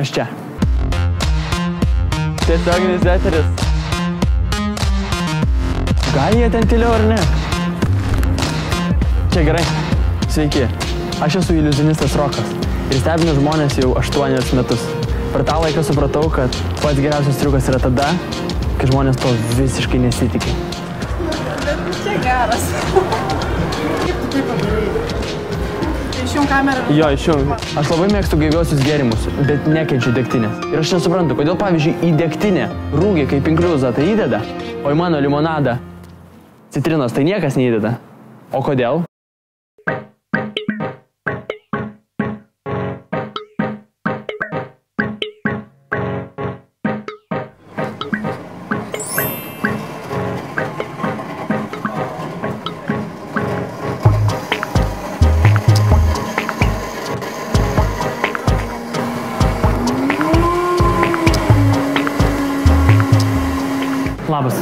Kas čia? Tiesioginis eteris. Gal jie ten tyliau ar ne? Čia gerai. Sveiki. Aš esu iliuzionistas Rokas ir stebinu žmonės jau 8 metus. Per tą laiką supratau, kad pats geriausias triukas yra tada, kai žmonės to visiškai nesitikė. Bet čia geras. Kaip tu tai padarai? Išjung kamerą? Jo, išjung. Aš labai mėgstu gaiviosius gėrimus, bet nekenčiu degtinės. Ir aš nesuprantu, kodėl, pavyzdžiui, į degtinę rūgį kaip inkliuzą tai įdeda, o į mano limonadą citrinos tai niekas neįdeda. O kodėl? Labas.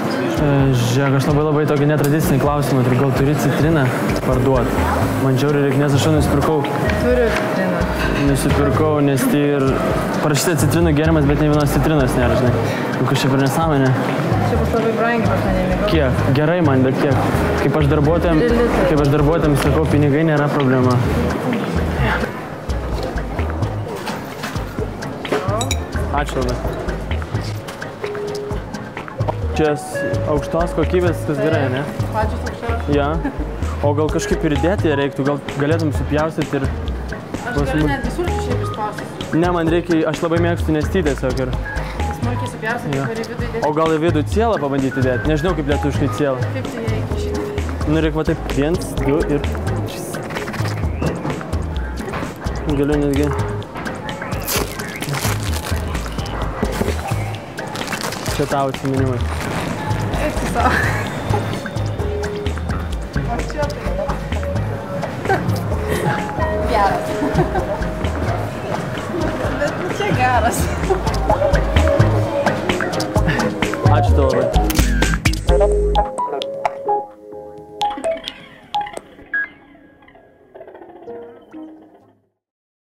Žiūrėk, aš labai tokį netradicinį klausimą, ir gal turi citriną parduoti? Man žiauriai reikia, nes aš nusipirkau. Turiu citriną. Nusipirkau, nes tai ir parašyta citrinų gėrimas, bet ne vienos citrinos nėra, žinai. Kas čia per nesąmonė? Čia bus labai brangiai, aš nemėgau. Kiek? Gerai man, bet kiek? Kaip aš darbuotojams sakau, pinigai nėra problema. Ačiū labai. Čia aukštos kokybės, kas gerai, ne? Pačios aukščios? Ja. O gal kažkaip ir įdėti ją reiktų, gal galėtum supjaustyti ir... Aš galiu netgi sulčių šiaip išspaustyti. Ne, man reikia, aš labai mėgstu nestį tiesiog ir... Smarkiai supjaustyti, ir į vidų įdėti. O gal į vidų cielą pabandyti įdėti? Nežinau, kaip lietuviškai cielą. Kaip tai jie iki šitą? Nu, reikia va taip, 1, 2 ir... Galiu netgi... Čia tavo atsiminimai. Eik tu savo. O čia tai. Geras. Bet čia geras. Ačiū tau labai.